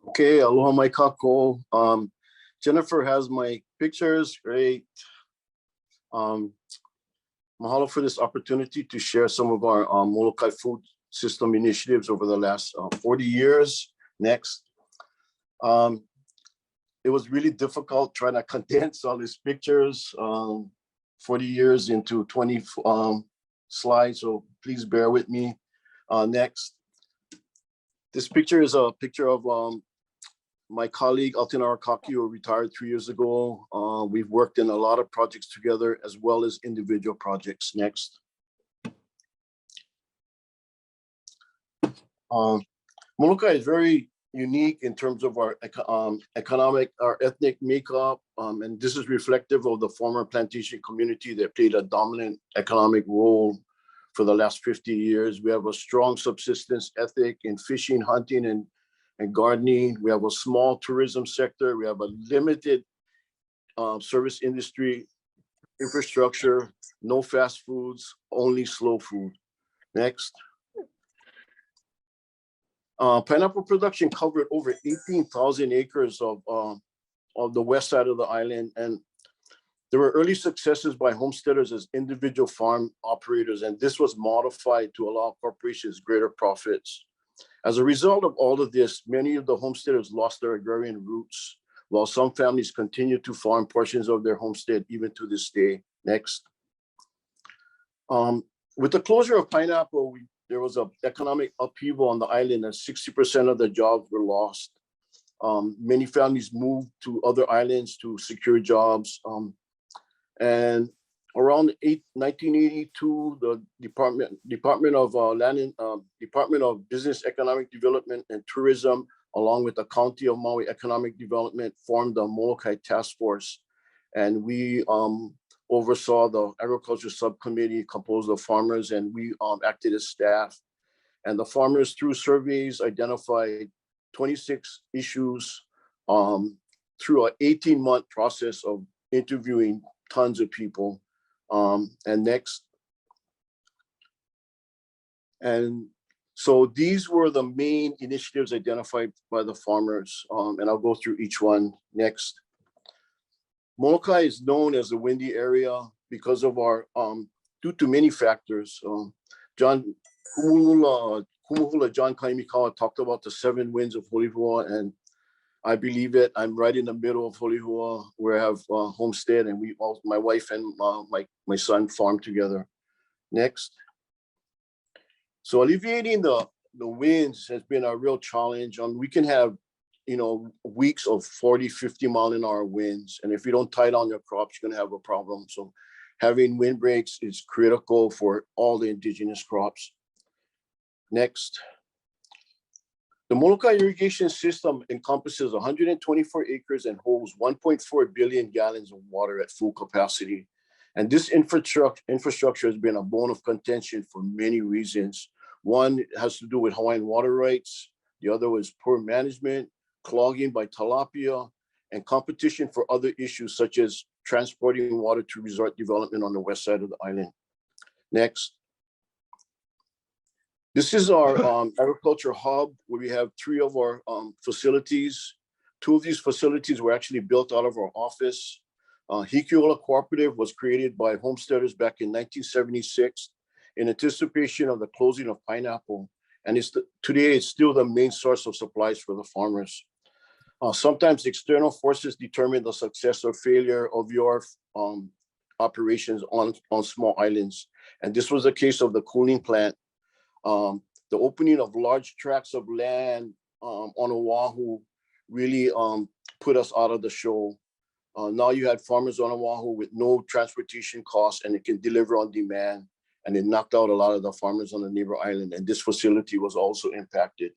Okay, aloha mai kako. Jennifer has my pictures. Great. Um, Mahalo for this opportunity to share some of our Molokai food system initiatives over the last 40 years. Next. It was really difficult trying to condense all these pictures, 40 years into 20 slides, so please bear with me. Next. This picture is a picture of my colleague, Altin Arakaki, who retired 3 years ago. We've worked in a lot of projects together as well as individual projects. Next. Molokai is very unique in terms of our ethnic makeup, and this is reflective of the former plantation community that played a dominant economic role for the last 50 years. We have a strong subsistence ethic in fishing, hunting, and gardening. We have a small tourism sector. We have a limited service industry infrastructure, no fast foods, only slow food. Next. Pineapple production covered over 18,000 acres of the west side of the island. And there were early successes by homesteaders as individual farm operators, and this was modified to allow corporations greater profits. As a result of all of this, many of the homesteaders lost their agrarian roots, while some families continue to farm portions of their homestead even to this day. Next. With the closure of pineapple, there was an economic upheaval on the island, and 60% of the jobs were lost. Many families moved to other islands to secure jobs. And around 1982, the Department of Business, Economic Development, and Tourism, along with the County of Maui Economic Development, formed the Molokai Task Force, and we oversaw the agriculture subcommittee composed of farmers, and we acted as staff. And the farmers, through surveys, identified 26 issues through an 18-month process of interviewing tons of people. And next. And so these were the main initiatives identified by the farmers, and I'll go through each one. Next. Molokai is known as the windy area because of our, due to many factors. John Kumuhula John Kaimikawa talked about the 7 winds of Holihua, and I believe it. I'm right in the middle of Holihua, where I have a homestead, and my wife and my son farm together. Next. So alleviating the winds has been a real challenge. We can have weeks of 40, 50 mile an hour winds. And if you don't tie down your crops, you're gonna have a problem. So having windbreaks is critical for all the indigenous crops. Next. The Molokai irrigation system encompasses 124 acres and holds 1.4 billion gallons of water at full capacity. And this infrastructure has been a bone of contention for many reasons. One has to do with Hawaiian water rights. The other was poor management, clogging by tilapia, and competition for other issues such as transporting water to resort development on the west side of the island. Next. This is our agriculture hub, where we have 3 of our facilities. 2 of these facilities were actually built out of our office. Hikiola Cooperative was created by homesteaders back in 1976 in anticipation of the closing of pineapple. And today it's still the main source of supplies for the farmers. Sometimes external forces determine the success or failure of your operations on small islands. And this was the case of the cooling plant. The opening of large tracts of land on Oahu really put us out of the show. Now you had farmers on Oahu with no transportation costs, and it can deliver on demand. And it knocked out a lot of the farmers on the neighbor island. And this facility was also impacted.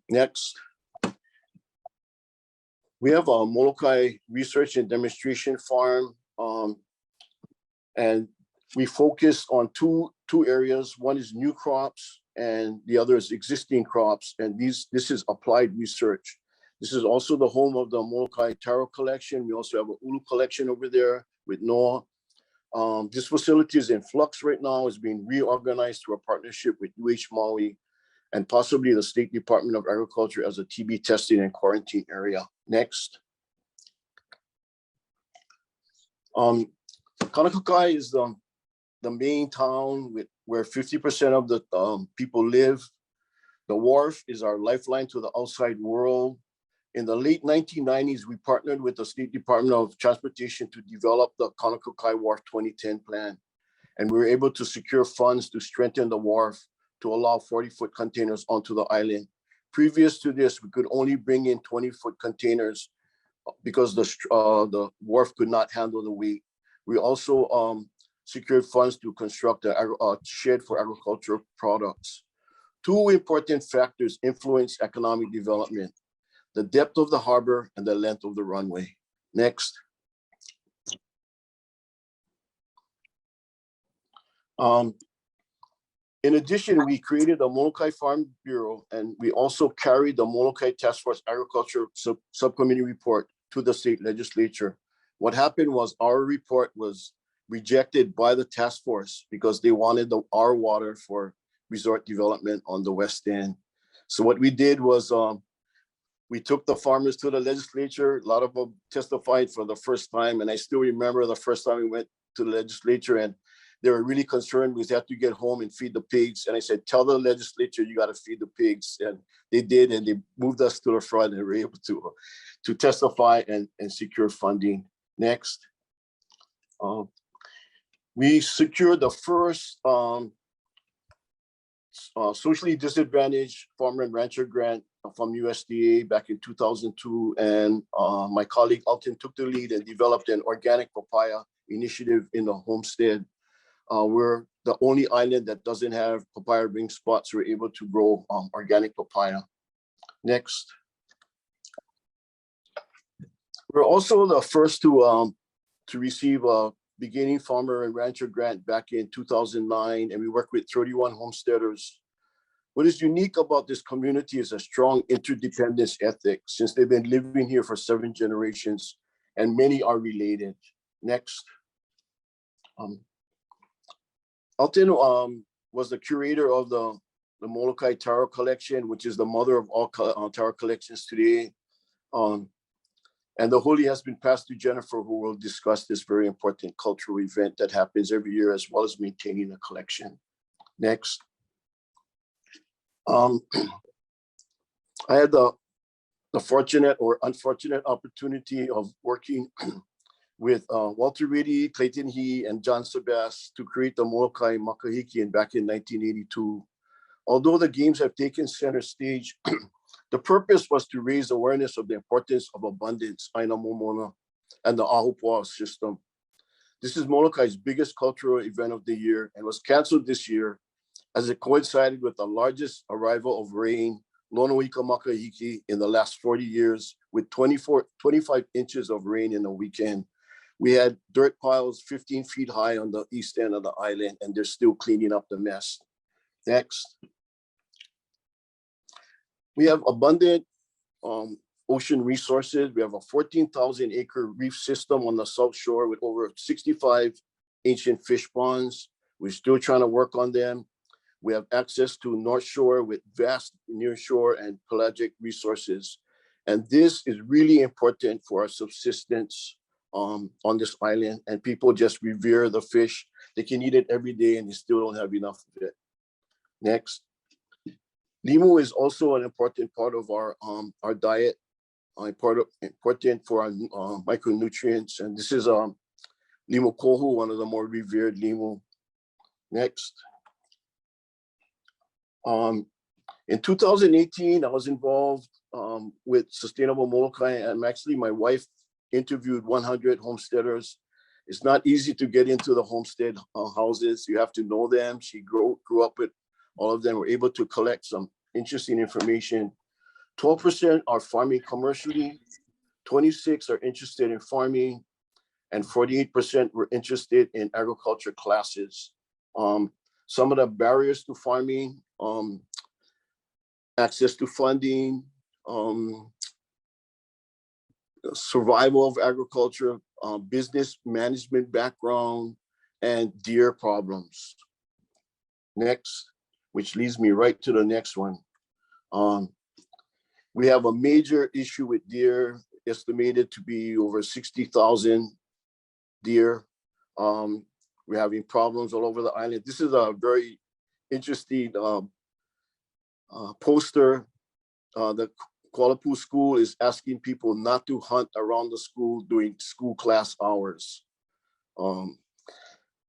Next. We have a Molokai Research and Demonstration Farm. And we focus on two areas. One is new crops, and the other is existing crops. And this is applied research. This is also the home of the Molokai Tarot collection. We also have an Ulu collection over there with Noah. This facility is in flux right now. It's being reorganized through a partnership with UH Maui. and possibly the State Department of Agriculture as a TB testing and quarantine area. Next. Kaunakakai is the main town where 50% of the people live. The wharf is our lifeline to the outside world. In the late 1990s, we partnered with the State Department of Transportation to develop the Kaunakakai Wharf 2010 plan. And we were able to secure funds to strengthen the wharf to allow 40-foot containers onto the island. Previous to this, we could only bring in 20-foot containers because the wharf could not handle the weight. We also secured funds to construct a shed for agricultural products. Two important factors influence economic development: the depth of the harbor and the length of the runway. Next. In addition, we created a Molokai Farm Bureau, and we also carried the Molokai Task Force Agriculture Subcommittee report to the state legislature. What happened was our report was rejected by the task force because they wanted our water for resort development on the west end. So what we did was we took the farmers to the legislature. A lot of them testified for the first time, and I still remember the first time we went to the legislature, and they were really concerned. We had to get home and feed the pigs. And I said, tell the legislature you got to feed the pigs. And they did, and they moved us to the front and were able to testify and secure funding. Next. We secured the first socially disadvantaged farmer and rancher grant from USDA back in 2002. And my colleague Alton took the lead and developed an organic papaya initiative in the homestead. We're the only island that doesn't have papaya ring spots. We're able to grow organic papaya. Next. We're also the first to receive a beginning farmer and rancher grant back in 2009, and we worked with 31 homesteaders. What is unique about this community is a strong interdependence ethic, since they've been living here for 7 generations, and many are related. Next. Alton was the curator of the Molokai Tarot collection, which is the mother of all tarot collections today. And the holy has been passed to Jennifer, who will discuss this very important cultural event that happens every year, as well as maintaining the collection. Next. I had the fortunate or unfortunate opportunity of working with Walter Riddy, Clayton He, and John Sebas to create the Molokai Makahiki back in 1982. Although the games have taken center stage, the purpose was to raise awareness of the importance of abundance, Aina Momona, and the Ahupua'a system. This is Molokai's biggest cultural event of the year and was canceled this year as it coincided with the largest arrival of rain, Lonoika Makahiki, in the last 40 years, with 25 inches of rain in a weekend. We had dirt piles 15 feet high on the east end of the island, and they're still cleaning up the mess. Next. We have abundant ocean resources. We have a 14,000 acre reef system on the South Shore with over 65 ancient fish ponds. We're still trying to work on them. We have access to North Shore with vast nearshore and pelagic resources. And this is really important for our subsistence on this island. And people just revere the fish. They can eat it every day and they still don't have enough of it. Next. Limu is also an important part of our diet, important for our micronutrients. And this is Limu kohu, one of the more revered limu. Next. In 2018, I was involved with Sustainable Molokai, and actually my wife interviewed 100 homesteaders. It's not easy to get into the homestead houses. You have to know them. She grew up with all of them. Were able to collect some interesting information. 12% are farming commercially, 26% are interested in farming, and 48% were interested in agriculture classes. Some of the barriers to farming, access to funding, survival of agriculture, business management background, and deer problems. Next. which leads me right to the next one. We have a major issue with deer, estimated to be over 60,000 deer. We're having problems all over the island. This is a very interesting poster. The Kuala Lumpur school is asking people not to hunt around the school during school class hours.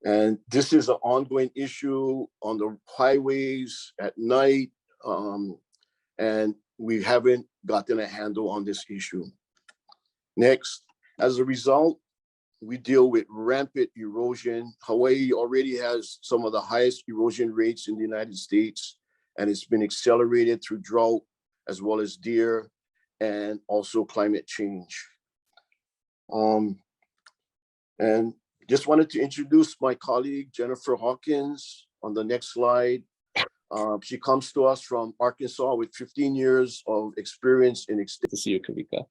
And this is an ongoing issue on the highways at night. And we haven't gotten a handle on this issue. Next, as a result, we deal with rampant erosion. Hawaii already has some of the highest erosion rates in the United States, and it's been accelerated through drought as well as deer and also climate change. And just wanted to introduce my colleague, Jennifer Hawkins, on the next slide. She comes to us from Arkansas with 15 years of experience in to see you, Kavika.